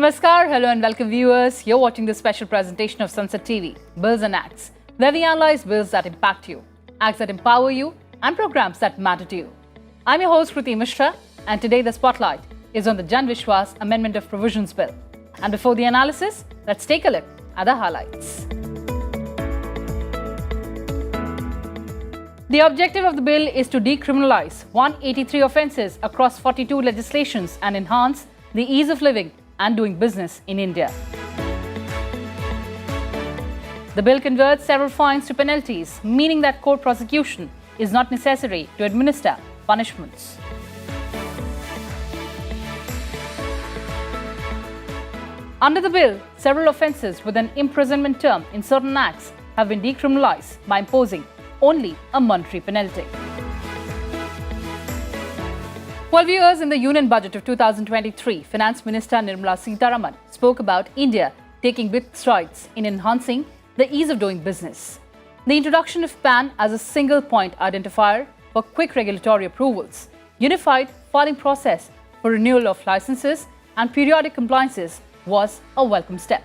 Namaskar, hello and welcome viewers. You're watching this special presentation of Sunset TV, Bills and Acts, where we analyze bills that impact you, acts that empower you, and programs that matter to you. I'm your host Kriti Mishra, and today the spotlight is on the Jan Vishwas Amendment of Provisions Bill. And before the analysis, let's take a look at the highlights. The objective of the bill is to decriminalize 183 offences across 42 legislations and enhance the ease of living and doing business in India. The bill converts several fines to penalties, meaning that court prosecution is not necessary to administer punishments. Under the bill, several offences with an imprisonment term in certain acts have been decriminalised by imposing only a monetary penalty. Well, viewers, in the Union Budget of 2023, Finance Minister Nirmala Sitharaman spoke about India taking big strides in enhancing the ease of doing business. The introduction of PAN as a single point identifier for quick regulatory approvals, unified filing process for renewal of licenses and periodic compliances was a welcome step.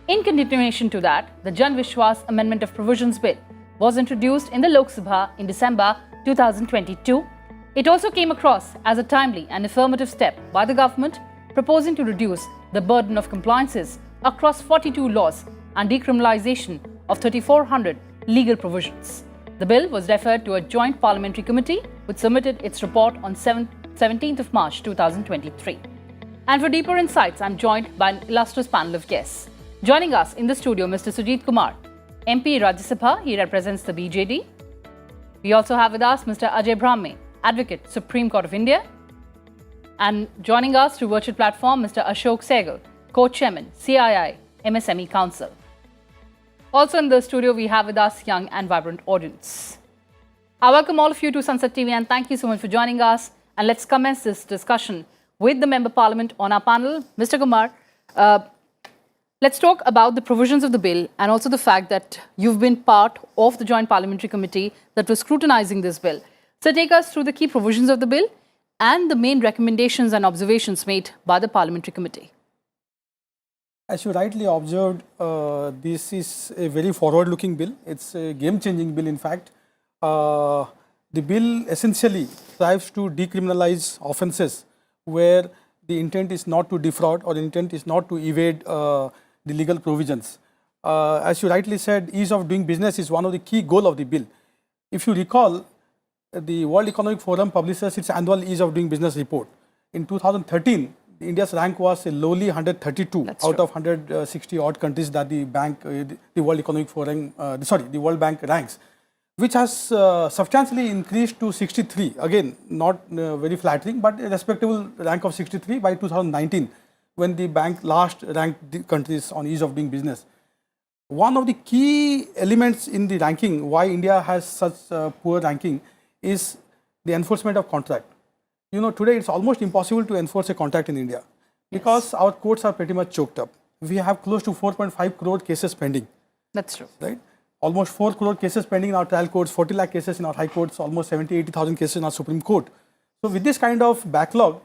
In continuation to that, the Jan Vishwas Amendment of Provisions Bill was introduced in the Lok Sabha in December 2022. It also came across as a timely and affirmative step by the government, proposing to reduce the burden of compliances across 42 laws and decriminalisation of 3,400 legal provisions. The bill was referred to a joint parliamentary committee, which submitted its report on 17th of March 2023. And for deeper insights, I'm joined by an illustrious panel of guests. Joining us in the studio, Mr. Sujit Kumar, MP Rajya Sabha, he represents the BJD. We also have with us Mr. Ajay Brahme, Advocate, Supreme Court of India. And joining us through virtual platform, Mr. Ashok Sehgal, Co-Chairman, CII MSME Council. Also in the studio, we have with us young and vibrant audience. I welcome all of you to Sunset TV and thank you so much for joining us. And let's commence this discussion with the Member Parliament on our panel. Mr. Kumar, let's talk about the provisions of the bill and also the fact that you've been part of the Joint Parliamentary Committee that was scrutinizing this bill. So take us through the key provisions of the bill and the main recommendations and observations made by the Parliamentary Committee. As you rightly observed, this is a very forward-looking bill. It's a game-changing bill, in fact. The bill essentially strives to decriminalize offences where the intent is not to defraud or the intent is not to evade the legal provisions. As you rightly said, ease of doing business is one of the key goals of the bill. If you recall, the World Economic Forum publishes its annual ease of doing business report. In 2013, India's rank was a lowly 132 out of 160 odd countries that the World Economic Forum, the World Bank ranks, which has substantially increased to 63. Again, not very flattering, but a respectable rank of 63 by 2019, when the bank last ranked the countries on ease of doing business. One of the key elements in the ranking, why India has such poor ranking, is the enforcement of contract. You know, today it's almost impossible to enforce a contract in India because our courts are pretty much choked up. We have close to 4.5 crore cases pending. That's true. Right? Almost 4 crore cases pending in our trial courts, 40 lakh cases in our high courts, almost 70,000-80,000 cases in our Supreme Court. So with this kind of backlog,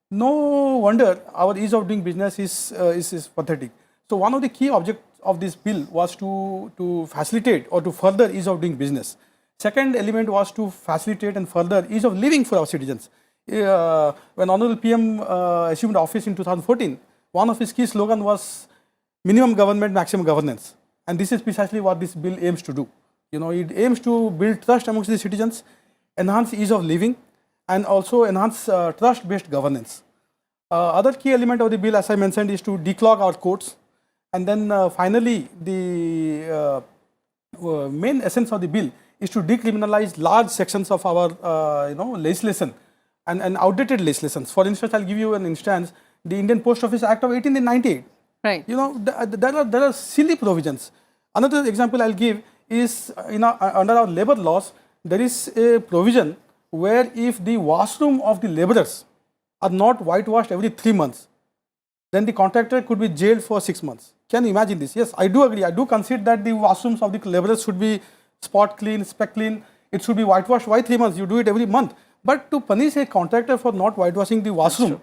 no wonder our ease of doing business is pathetic. So one of the key objects of this bill was to facilitate or to further ease of doing business. Second element was to facilitate and further ease of living for our citizens. When Honorable PM assumed office in 2014, one of his key slogans was minimum government, maximum governance. And this is precisely what this bill aims to do. You know, it aims to build trust amongst the citizens, enhance ease of living, and also enhance trust-based governance. Other key element of the bill, as I mentioned, is to declog our courts. And then finally, the main essence of the bill is to decriminalize large sections of our legislation and outdated legislations. For instance, I'll give you an instance, the Indian Post Office Act of 1898. Right. You know, there are silly provisions. Another example I'll give is under our labor laws, there is a provision where if the washroom of the laborers are not whitewashed every 3 months, then the contractor could be jailed for 6 months. Can you imagine this? Yes, I do agree. I do concede that the washrooms of the laborers should be spot clean, speck clean. It should be whitewashed. Why 3 months? You do it every month. But to punish a contractor for not whitewashing the washroom,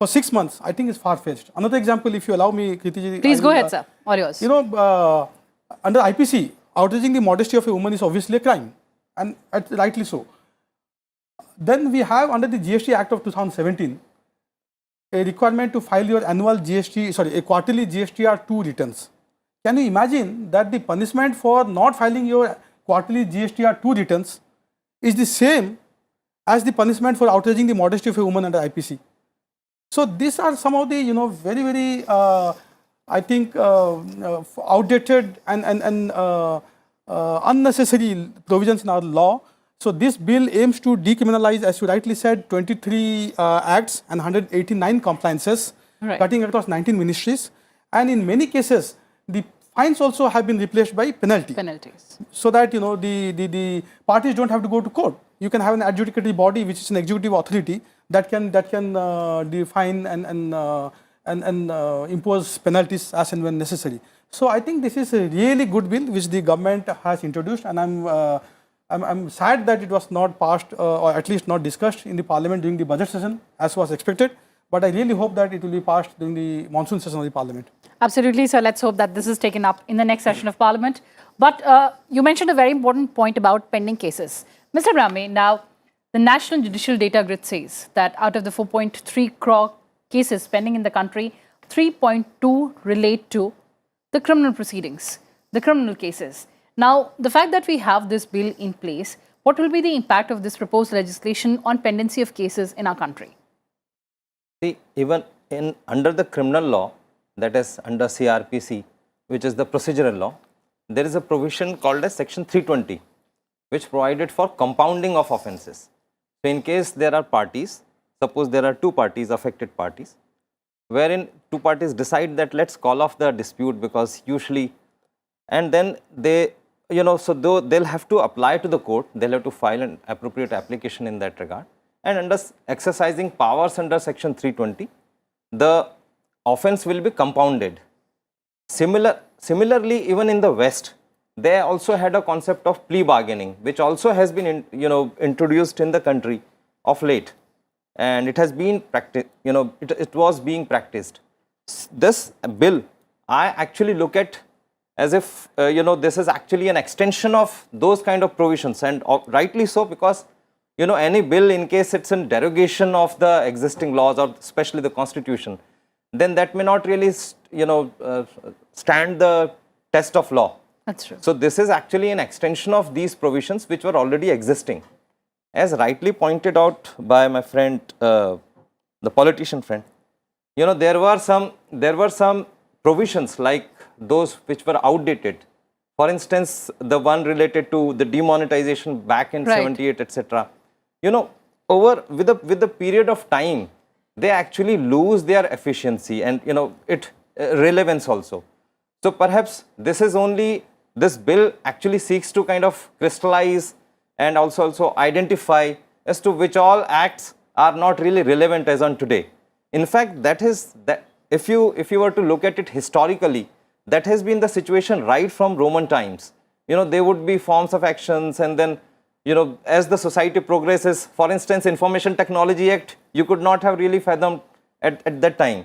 for 6 months, I think is far-fetched. Another example, if you allow me, Kriti, Please go ahead, sir. All yours. You know, under IPC, outraging the modesty of a woman is obviously a crime, and rightly so. Then we have under the GST Act of 2017 a requirement to file your annual a quarterly GSTR2 returns. Can you imagine that the punishment for not filing your quarterly GSTR2 returns is the same as the punishment for outraging the modesty of a woman under IPC? So these are some of the very I think outdated and unnecessary provisions in our law. So this bill aims to decriminalize, as you rightly said, 23 acts and 189 compliances, cutting across 19 ministries, and in many cases the fines also have been replaced by penalties. So that the parties don't have to go to court. You can have an adjudicatory body, which is an executive authority, that can define and impose penalties as and when necessary. So I think this is a really good bill which the government has introduced, and I'm sad that it was not passed or at least not discussed in the parliament during the budget session as was expected. But I really hope that it will be passed during the monsoon session of the parliament. Absolutely, sir. Let's hope that this is taken up in the next session of parliament. But you mentioned a very important point about pending cases. Mr. Brahme, now the National Judicial Data Grid says that out of the 4.3 crore cases pending in the country, 3.2 relate to the criminal proceedings, the criminal cases. Now, the fact that we have this bill in place, what will be the impact of this proposed legislation on pendency of cases in our country? See, even under the criminal law, that is under CRPC, which is the procedural law, there is a provision called as Section 320, which provided for compounding of offences. So, in case there are parties, suppose there are two parties, affected parties, wherein two parties decide that let's call off the dispute because usually, and then they, so though they'll have to apply to the court, they'll have to file an appropriate application in that regard. And under exercising powers under Section 320, the offence will be compounded. Similarly, even in the West, they also had a concept of plea bargaining, which also has been introduced in the country of late, and it has been practiced. It was being practiced. This bill, I actually look at as if this is actually an extension of those kind of provisions, and rightly so, because any bill, in case it's in derogation of the existing laws or especially the constitution, then that may not really stand the test of law. That's true. So this is actually an extension of these provisions which were already existing. As rightly pointed out by my friend, the politician friend, there were some provisions like those which were outdated. For instance, the one related to the demonetization back in 78, etc. With the period of time, they actually lose their efficiency and relevance also. So perhaps this bill actually seeks to kind of crystallize and also identify as to which all acts are not really relevant as on today. In fact, that if you were to look at it historically, that has been the situation right from Roman times. There would be forms of actions, and then as the society progresses, for instance, Information Technology Act, you could not have really fathomed at that time.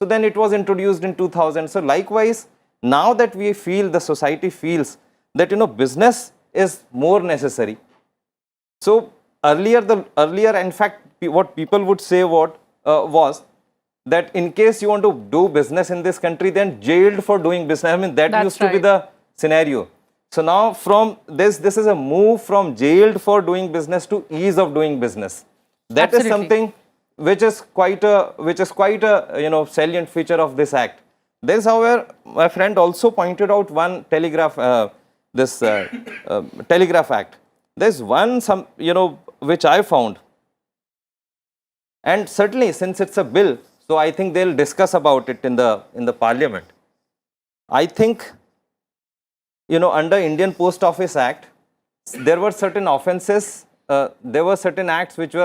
So then it was introduced in 2000. So likewise, now that the society feels that business is more necessary. So earlier, in fact, what people would say was that in case you want to do business in this country, then jailed for doing business. I mean, that used to be the scenario. So now from this is a move from jailed for doing business to ease of doing business. That is something which is quite a salient feature of this act. There is, however, my friend also pointed out one Telegraph Act. There's one which I found, and certainly since it's a bill, so I think they'll discuss about it in the parliament. I think under Indian Post Office Act, there were certain offences, there were certain acts which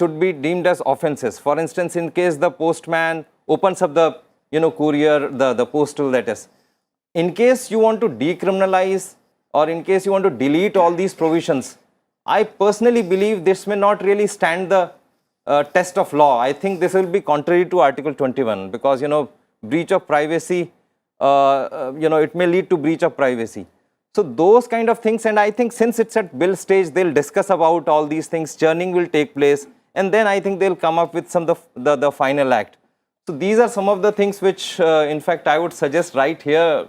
would be deemed as offences. For instance, in case the postman opens up the courier, the postal letters. In case you want to decriminalize or in case you want to delete all these provisions, I personally believe this may not really stand the test of law. I think this will be contrary to Article 21 because, breach of privacy, it may lead to breach of privacy. So those kind of things, and I think since it's at bill stage, they'll discuss about all these things, churning will take place, and then I think they'll come up with some the final act. So these are some of the things which, in fact, I would suggest right here,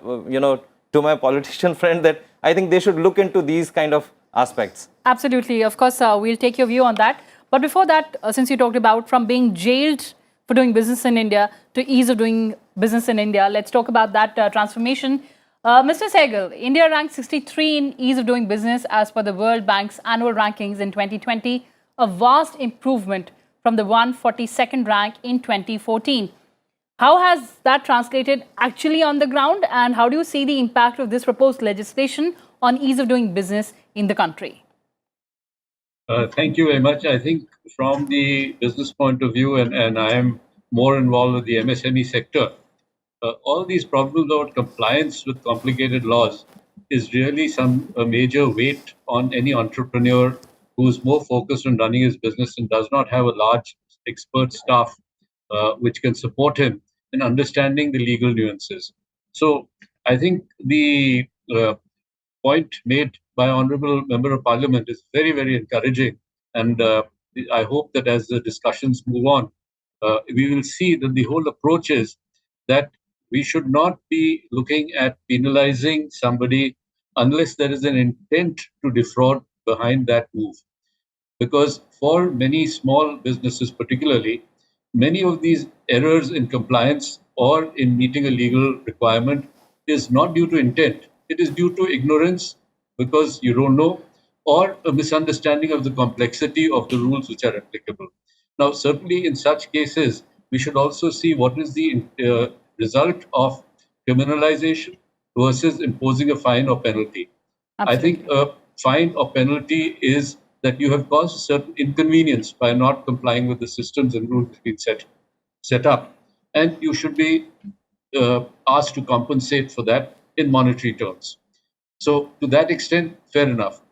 to my politician friend that I think they should look into these kind of aspects. Absolutely. Of course, we'll take your view on that. But before that, since you talked about from being jailed for doing business in India to ease of doing business in India, let's talk about that transformation. Mr. Sehgal, India ranked 63 in ease of doing business as per the World Bank's annual rankings in 2020, a vast improvement from the 142nd rank in 2014. How has that translated actually on the ground, and how do you see the impact of this proposed legislation on ease of doing business in the country? Thank you very much. I think from the business point of view, and I am more involved with the MSME sector, all these problems about compliance with complicated laws is really a major weight on any entrepreneur who's more focused on running his business and does not have a large expert staff which can support him in understanding the legal nuances. So I think the point made by Honorable Member of Parliament is very, very encouraging. And I hope that as the discussions move on, we will see that the whole approach is that we should not be looking at penalizing somebody unless there is an intent to defraud behind that move. Because for many small businesses particularly, many of these errors in compliance or in meeting a legal requirement is not due to intent. It is due to ignorance because you don't know, or a misunderstanding of the complexity of the rules which are applicable. Now, certainly in such cases, we should also see what is the result of criminalization versus imposing a fine or penalty. Absolutely. I think a fine or penalty is that you have caused a certain inconvenience by not complying with the systems and rules that have been set up. And you should be asked to compensate for that in monetary terms. So to that extent, fair enough.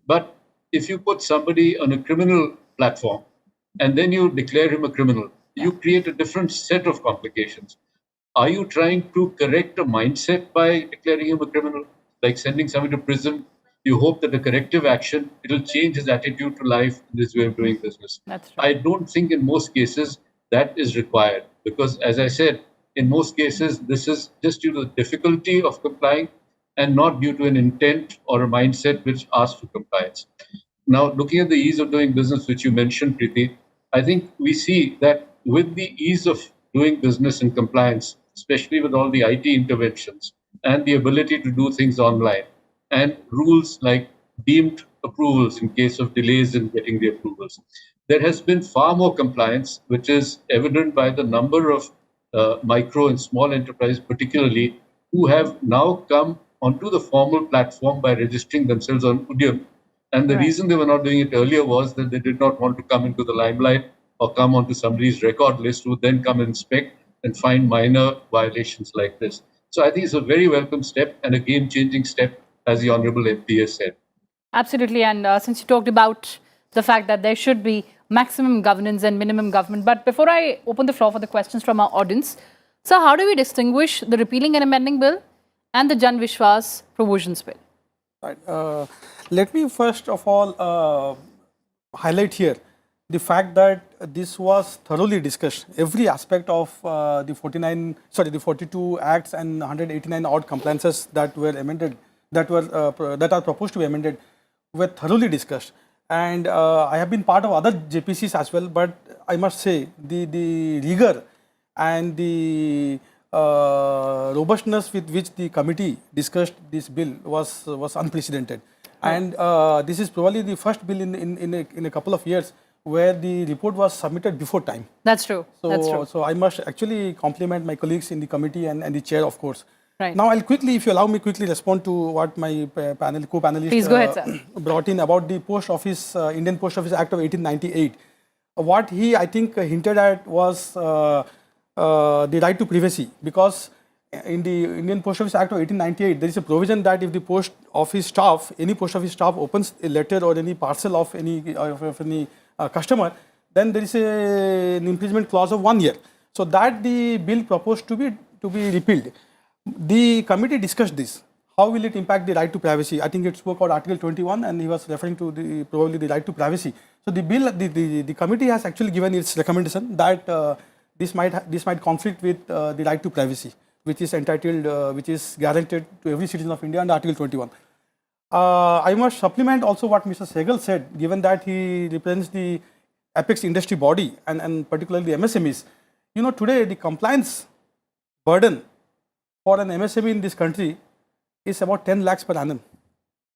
But if you put somebody on a criminal platform and then you declare him a criminal, you create a different set of complications. Are you trying to correct a mindset by declaring him a criminal? Like sending somebody to prison, you hope that the corrective action, it'll change his attitude to life and his way of doing business. That's true. I don't think in most cases that is required because, as I said, in most cases, this is just due to the difficulty of complying and not due to an intent or a mindset which asks for compliance. Now, looking at the ease of doing business, which you mentioned, Preeti, I think we see that with the ease of doing business and compliance, especially with all the IT interventions and the ability to do things online, and rules like deemed approvals in case of delays in getting the approvals, there has been far more compliance, which is evident by the number of micro and small enterprises, particularly, who have now come onto the formal platform by registering themselves on Udyam. And the reason they were not doing it earlier was that they did not want to come into the limelight or come onto somebody's record list who then come and inspect and find minor violations like this. So I think it's a very welcome step and a game-changing step, as the Honorable MP has said. Absolutely. And since you talked about the fact that there should be maximum governance and minimum government, but before I open the floor for the questions from our audience, so how do we distinguish the repealing and amending bill and the Jan Vishwas provisions bill? Right. Let me first of all highlight here the fact that this was thoroughly discussed. Every aspect of the 42 acts and 189 odd compliances that were amended, that are proposed to be amended, were thoroughly discussed. And I have been part of other JPCs as well, but I must say the rigor and the robustness with which the committee discussed this bill was unprecedented. And this is probably the first bill in a couple of years where the report was submitted before time. That's true. So, That's true. So I must actually compliment my colleagues in the committee and the chair, of course. Right. Now I'll quickly, if you allow me, quickly respond to what my co-panelist Please go ahead, sir. brought in about the Post Office, Indian Post Office Act of 1898. What he, I think, hinted at was the right to privacy, because in the Indian Post Office Act of 1898, there is a provision that if the post office staff, any post office staff opens a letter or any parcel of any customer, then there is an imprisonment clause of 1 year. So that the bill proposed to be repealed. The committee discussed this. How will it impact the right to privacy? I think it spoke about Article 21, and he was referring to probably the right to privacy. So the bill, the committee has actually given its recommendation that this might conflict with the right to privacy, which is entitled, which is guaranteed to every citizen of India under Article 21. I must supplement also what Mr. Sehgal said, given that he represents the apex industry body and particularly the MSMEs. You know, today the compliance burden for an MSME in this country is about 10 lakhs per annum.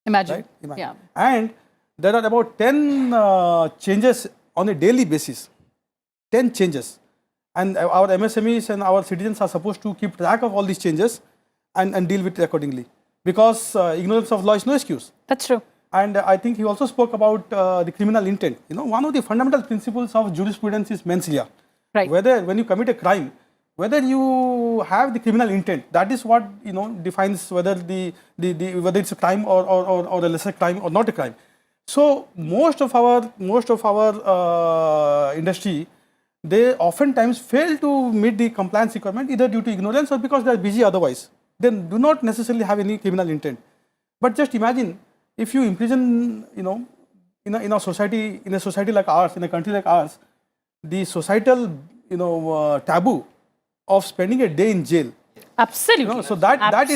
Imagine. Right? Imagine. Yeah. And there are about 10 changes on a daily basis. 10 changes. And our MSMEs and our citizens are supposed to keep track of all these changes and deal with it accordingly. Because ignorance of law is no excuse. That's true. And I think he also spoke about the criminal intent. You know, one of the fundamental principles of jurisprudence is mens rea. Right. Whether when you commit a crime, whether you have the criminal intent, that is what, you know, defines whether whether it's a crime or a lesser crime or not a crime. So most of our industry, they oftentimes fail to meet the compliance requirement either due to ignorance or because they are busy otherwise. They do not necessarily have any criminal intent. But just imagine if you imprison, you know, in a society like ours, in a country like ours, the societal, you know, taboo of spending a day in jail. Absolutely. You know, so that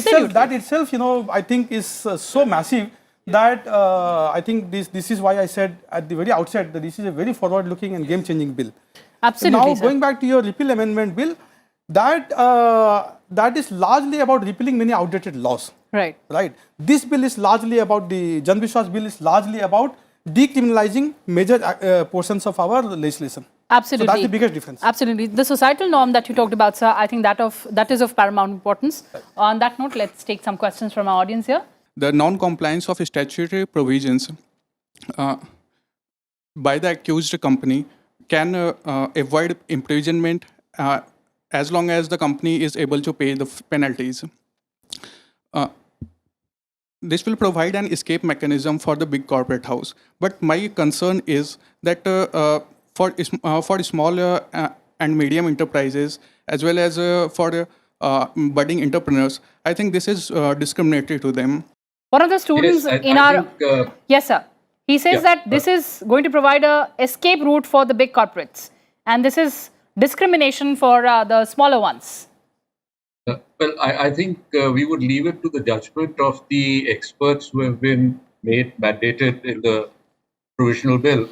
itself, you know, I think is so massive that I think this is why I said at the very outset that this is a very forward-looking and game-changing bill. Absolutely. Now, going back to your repeal amendment bill, that is largely about repealing many outdated laws. Right. Right. This bill is largely about the Jan Vishwas bill is largely about decriminalizing major portions of our legislation. Absolutely. So that's the biggest difference. Absolutely. The societal norm that you talked about, sir, I think that is of paramount importance. Right. On that note, let's take some questions from our audience here. The non-compliance of statutory provisions by the accused company can avoid imprisonment as long as the company is able to pay the penalties. This will provide an escape mechanism for the big corporate house. But my concern is that for small and medium enterprises, as well as for budding entrepreneurs, I think this is discriminatory to them. One of the students yes, sir. He says that this is going to provide a escape route for the big corporates, and this is discrimination for the smaller ones. Well, I think we would leave it to the judgment of the experts who have been mandated in the provisional bill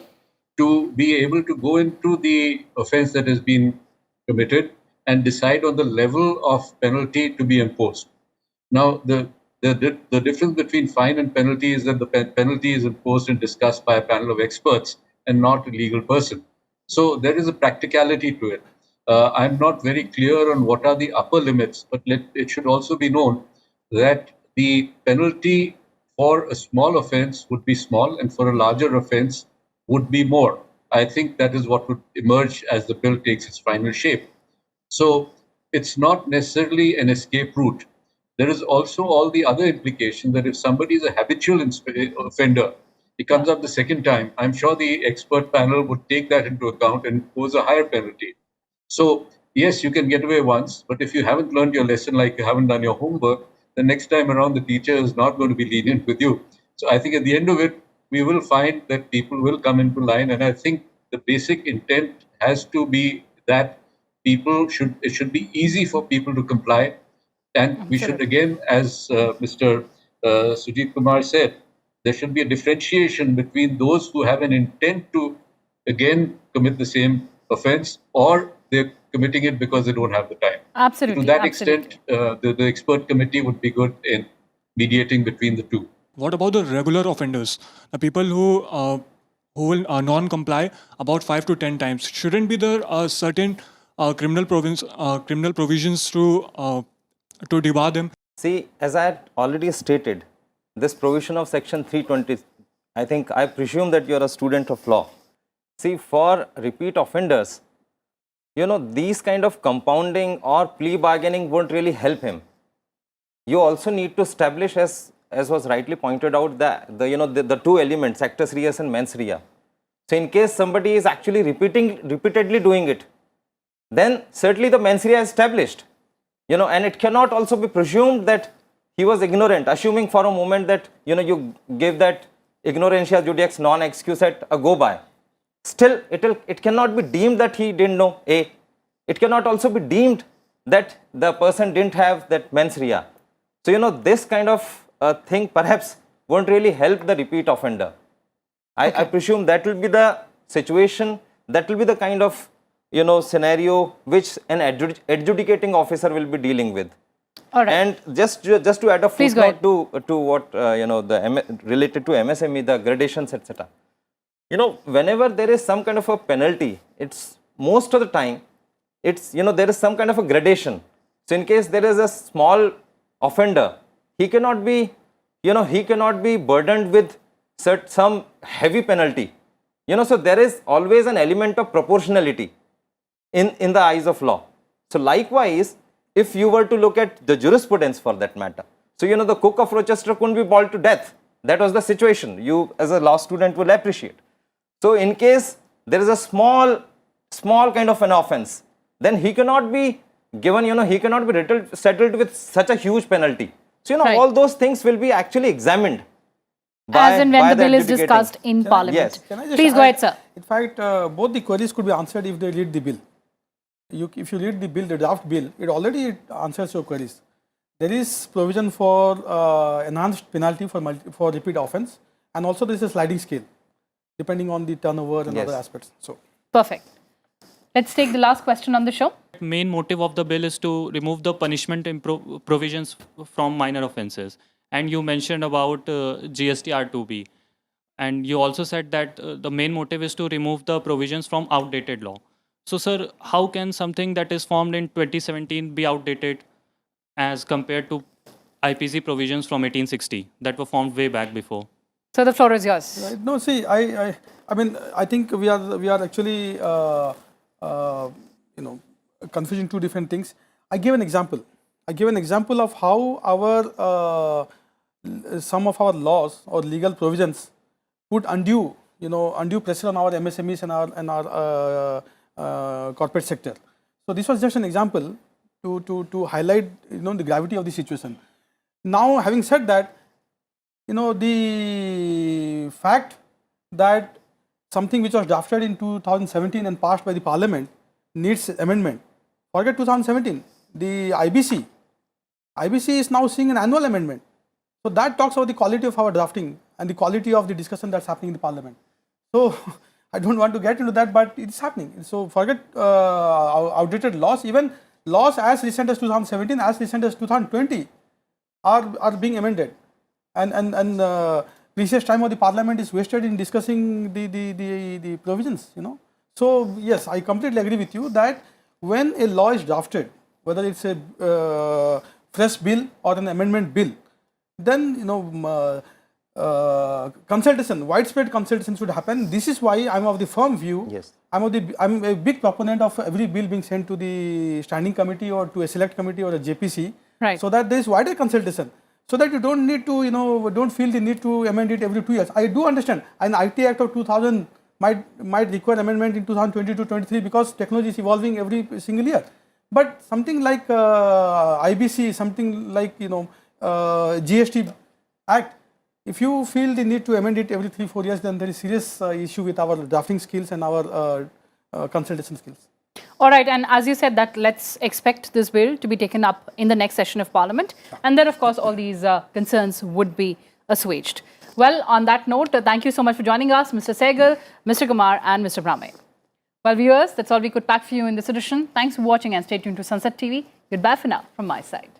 to be able to go into the offence that has been committed and decide on the level of penalty to be imposed. Now, the difference between fine and penalty is that the penalty is imposed and discussed by a panel of experts and not a legal person. So there is a practicality to it. I'm not very clear on what are the upper limits, but it should also be known that the penalty for a small offence would be small and for a larger offence would be more. I think that is what would emerge as the bill takes its final shape. So it's not necessarily an escape route. There is also all the other implication that if somebody is a habitual offender, he comes up the second time, I'm sure the expert panel would take that into account and impose a higher penalty. So, yes, you can get away once, but if you haven't learned your lesson, like you haven't done your homework, the next time around the teacher is not going to be lenient with you. So I think at the end of it, we will find that people will come into line. And I think the basic intent has to be that it should be easy for people to comply. And we should, again, as Mr. Sujit Kumar said, there should be a differentiation between those who have an intent to, again, commit the same offense, or they're committing it because they don't have the time. Absolutely. To that extent, the expert committee would be good in mediating between the two. What about the regular offenders, the people who will non-comply about 5 to 10 times? Shouldn't be there certain criminal provisions to debar them? See, as I had already stated, this provision of section 320, I presume that you're a student of law. See, for repeat offenders, you know, these kind of compounding or plea bargaining won't really help him. You also need to establish, as was rightly pointed out, the two elements, actus reus and mens rea. So in case somebody is actually repeatedly doing it, then certainly the mens rea is established, and it cannot also be presumed that he was ignorant, assuming for a moment that, you give that ignorantia judex non excusat a go by. Still, it cannot be deemed that he didn't know A. It cannot also be deemed that the person didn't have that mens rea. So, this kind of thing perhaps won't really help the repeat offender. I presume that will be the situation, that will be the kind of, scenario which an adjudicating officer will be dealing with. All right. And just to add a Please go footnote to what, related to MSME, the gradations, etc. Whenever there is some kind of a penalty, it's most of the time, it's, there is some kind of a gradation. So in case there is a small offender, he cannot be burdened with some heavy penalty. So there is always an element of proportionality in the eyes of law. So likewise, if you were to look at the jurisprudence for that matter, so the cook of Rochester couldn't be boiled to death. That was the situation. You as a law student will appreciate. So in case there is a small kind of an offense, then he cannot be given, he cannot be settled with such a huge penalty. So Right. all those things will be actually examined As and when the bill is adjudicating. discussed in Parliament. Yes. Can I just Please go add- ahead, sir. In fact, both the queries could be answered if they read the bill. If you read the bill, the draft bill, it already answers your queries. There is provision for enhanced penalty for repeat offence, and also there is a sliding scale, depending on the turnover and Yes. other aspects. So, Perfect. Let's take the last question on the show. Main motive of the bill is to remove the punishment provisions from minor offences. And you mentioned about GST R2B. And you also said that the main motive is to remove the provisions from outdated law. So, sir, how can something that is formed in 2017 be outdated as compared to IPC provisions from 1860 that were formed way back before? So the floor is yours. right. No, see, I mean, I think we are actually, confusing two different things. I gave an example. Of how our some of our laws or legal provisions put undue pressure on our MSMEs and our corporate sector. So this was just an example to highlight the gravity of the situation. Now, having said that, the fact that something which was drafted in 2017 and passed by the Parliament needs amendment. Forget 2017. The IBC is now seeing an annual amendment. So that talks about the quality of our drafting and the quality of the discussion that's happening in the Parliament. So I don't want to get into that, but it's happening. So forget outdated laws. Even laws as recent as 2017, as recent as 2020 are being amended. And precious time of the Parliament is wasted in discussing the provisions. So yes, I completely agree with you that when a law is drafted, whether it's a fresh bill or an amendment bill, then consultation, widespread consultation should happen. This is why I'm of the firm view. Yes. I'm a big proponent of every bill being sent to the standing committee or to a select committee or a JPC, Right. so that there is wider consultation, so that you don't need to don't feel the need to amend it every 2 years. I do understand an IT Act of 2000 might require amendment in 2022-23 because technology is evolving every single year. But something like IBC, something like GST Act, if you feel the need to amend it every 3-4 years, then there is serious issue with our drafting skills and our consultation skills. All right, and as you said that let's expect this bill to be taken up in the next session of Parliament, and then of course all these concerns would be assuaged. Well, on that note, thank you so much for joining us, Mr. Sehgal, Mr. Kumar and Mr. Brahme. Well, viewers, that's all we could pack for you in this edition. Thanks for watching and stay tuned to Sunset TV. Goodbye for now from my side.